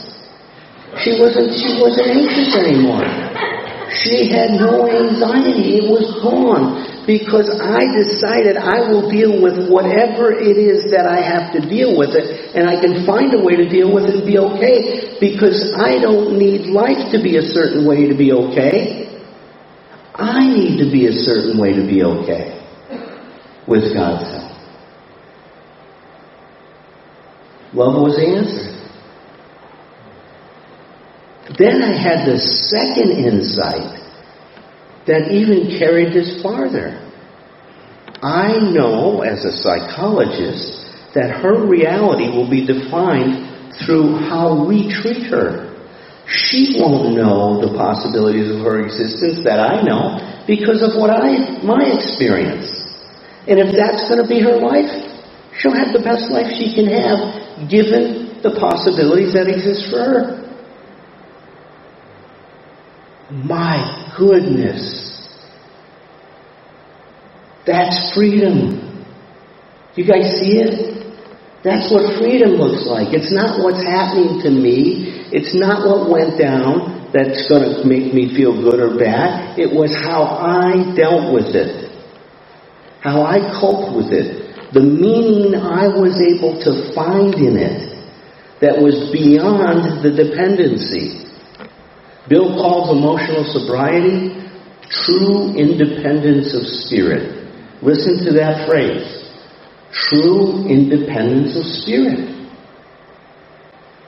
Speaker 6: She wasn't anxious anymore. She had no anxiety. It was gone. Because I decided I will deal with whatever it is that I have to deal with it, and I can find a way to deal with it and be okay, because I don't need life to be a certain way to be okay. I need to be a certain way to be okay with God's help. Love was the answer. Then I had the second insight that even carried this farther. I know, as a psychologist, that her reality will be defined through how we treat her. She won't know the possibilities of her existence that I know because of my experience. And if that's going to be her life, she'll have the best life she can have given the possibilities that exist for her. My goodness. That's freedom. You guys see it? That's what freedom looks like. It's not what's happening to me. It's not what went down that's going to make me feel good or bad. It was how I dealt with it. How I coped with it. The meaning I was able to find in it that was beyond the dependency. Bill calls emotional sobriety true independence of spirit. Listen to that phrase. True independence of spirit.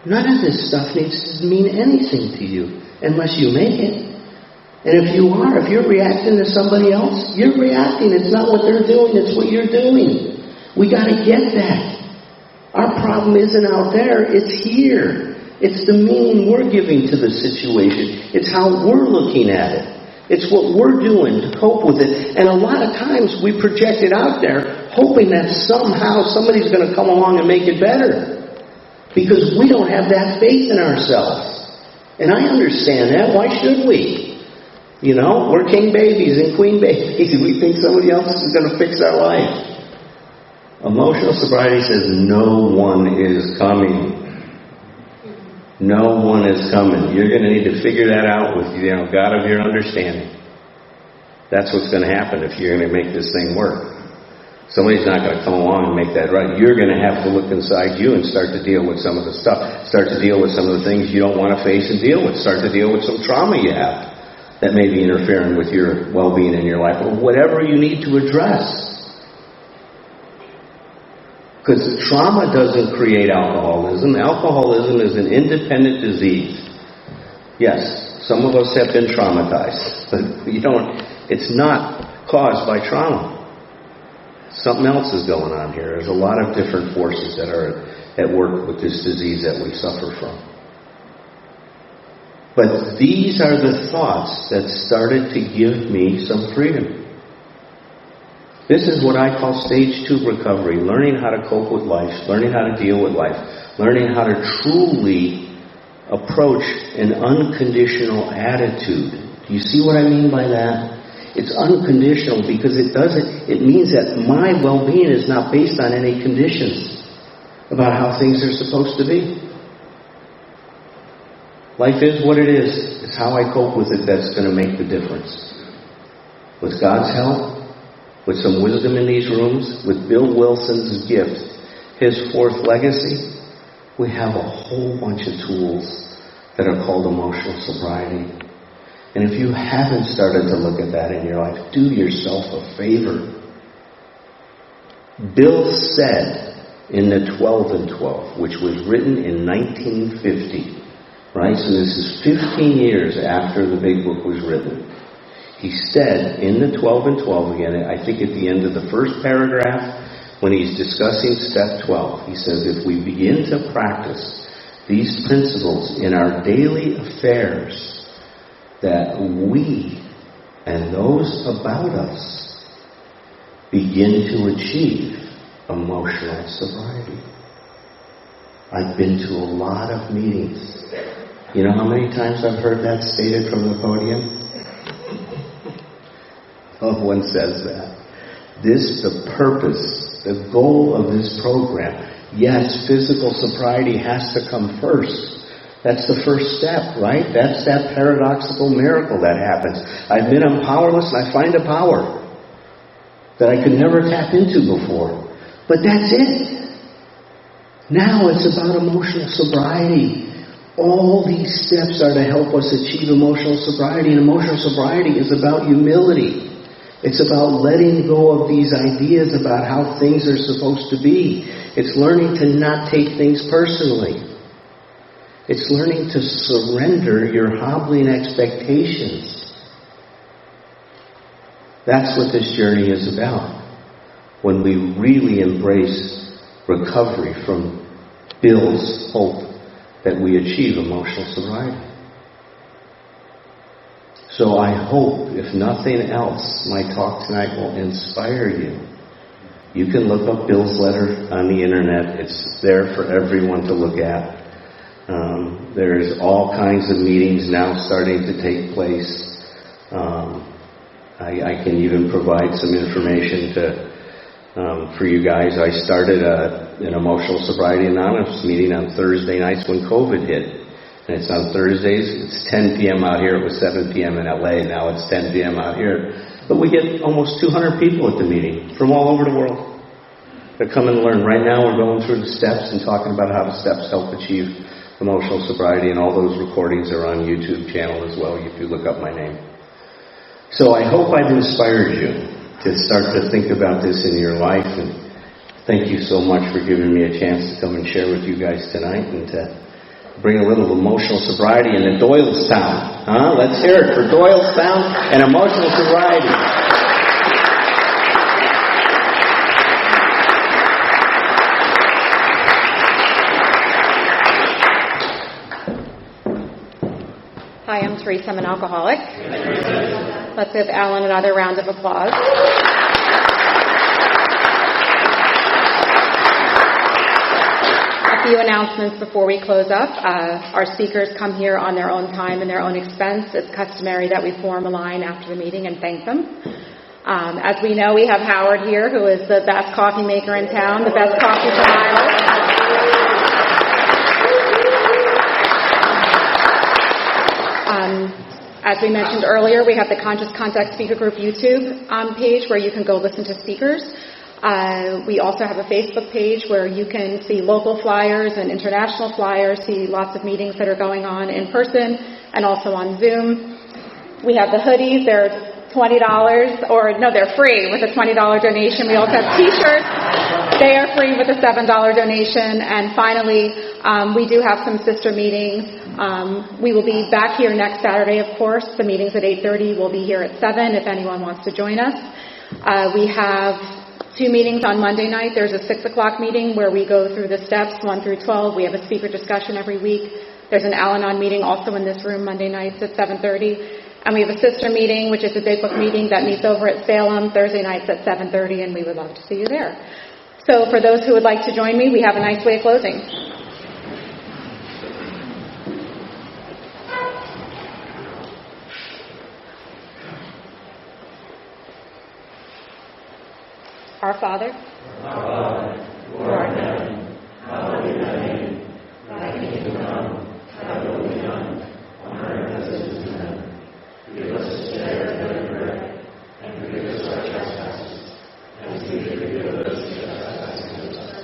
Speaker 6: None of this stuff needs to mean anything to you unless you make it. And if you're reacting to somebody else, you're reacting. It's not what they're doing, it's what you're doing. We got to get that. Our problem isn't out there, it's here. It's the meaning we're giving to the situation. It's how we're looking at it. It's what we're doing to cope with it. And a lot of times we project it out there hoping that somehow somebody's going to come along and make it better. Because we don't have that faith in ourselves. And I understand that. Why should we? You know, we're king babies and queen babies. We think somebody else is going to fix our life. Emotional sobriety says no one is coming. No one is coming. You're going to need to figure that out with, God of your understanding. That's what's going to happen if you're going to make this thing work. Somebody's not going to come along and make that right. You're going to have to look inside you and start to deal with some of the stuff. Start to deal with some of the things you don't want to face and deal with. Start to deal with some trauma you have that may be interfering with your well-being in your life, or whatever you need to address. Because trauma doesn't create alcoholism. Alcoholism is an independent disease. Yes, some of us have been traumatized, but it's not caused by trauma. Something else is going on here. There's a lot of different forces that are at work with this disease that we suffer from. But these are the thoughts that started to give me some freedom. This is what I call stage 2 recovery, learning how to cope with life, learning how to deal with life, learning how to truly approach an unconditional attitude. Do you see what I mean by that? It's unconditional because it means that my well-being is not based on any conditions about how things are supposed to be. Life is what it is. It's how I cope with it that's going to make the difference. With God's help, with some wisdom in these rooms, with Bill Wilson's gift, his 4th legacy, we have a whole bunch of tools that are called emotional sobriety. And if you haven't started to look at that in your life, do yourself a favor. Bill said in the 12 and 12, which was written in 1950, right? So this is 15 years after the big book was written. He said in the 12 and 12 again, I think at the end of the first paragraph, when he's discussing step 12, he says, if we begin to practice these principles in our daily affairs, that we and those about us begin to achieve emotional sobriety. I've been to a lot of meetings. You know how many times I've heard that stated from the podium? No one says that. The purpose, the goal of this program, yes, physical sobriety has to come first. That's the first step, right? That's that paradoxical miracle that happens. I admit I'm powerless and I find a power that I could never tap into before. But that's it. Now it's about emotional sobriety. All these steps are to help us achieve emotional sobriety. And emotional sobriety is about humility. It's about letting go of these ideas about how things are supposed to be. It's learning to not take things personally. It's learning to surrender your hobbling expectations. That's what this journey is about. When we really embrace recovery from Bill's hope that we achieve emotional sobriety. So I hope, if nothing else, my talk tonight will inspire you. You can look up Bill's letter on the internet. It's there for everyone to look at. There's all kinds of meetings now starting to take place. I can even provide some information for you guys. I started an Emotional Sobriety Anonymous meeting on Thursday nights when COVID hit. And it's on Thursdays. It's 10 p.m. out here. It was 7 p.m. in LA. Now it's 10 p.m. out here. But we get almost 200 people at the meeting from all over the world that come and learn. Right now we're going through the steps and talking about how the steps help achieve emotional sobriety, and all those recordings are on YouTube channel as well if you look up my name. So I hope I've inspired you to start to think about this in your life, and thank you so much for giving me a chance to come and share with you guys tonight and to bring a little emotional sobriety into Doylestown. Let's hear it for Doylestown and emotional sobriety.
Speaker 7: Hi, I'm Teresa. I'm an alcoholic. Let's give Alan another round of applause. A few announcements before we close up. Our speakers come here on their own time and their own expense. It's customary that we form a line after the meeting and thank them. As we know, we have Howard here, who is the best coffee maker in town, the best coffee provider. As we mentioned earlier, we have the Conscious Contact Speaker Group YouTube page where you can go listen to speakers. We also have a Facebook page where you can see local flyers and international flyers, see lots of meetings that are going on in person and also on Zoom. We have the hoodies. They're $20, they're free with a $20 donation. We also have t-shirts. They are free with a $7 donation. And finally, we do have some sister meetings. We will be back here next Saturday, of course. The meeting's at 8:30. We'll be here at 7 if anyone wants to join us. We have 2 meetings on Monday night. There's a 6 o'clock meeting where we go through the steps 1 through 12. We have a speaker discussion every week. There's an Al-Anon meeting also in this room Monday nights at 7:30. And we have a sister meeting, which is a Big Book meeting that meets over at Salem Thursday nights at 7:30, and we would love to see you there. So for those who would like to join me, we have a nice way of closing. Our Father, who art in heaven, hallowed be thy name. Thy kingdom come, thy will be done, on earth as it is in heaven. Give us this day our daily bread, and forgive us our trespasses, as we forgive those who trespass against us.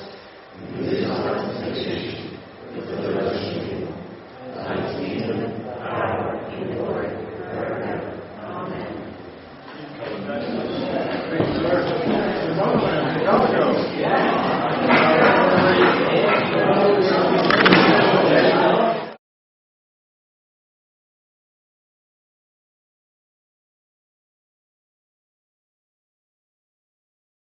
Speaker 7: And lead us not into temptation, but deliver us from evil. Thine is the kingdom, power, and glory, forever and ever. Amen.
Speaker 3: Go.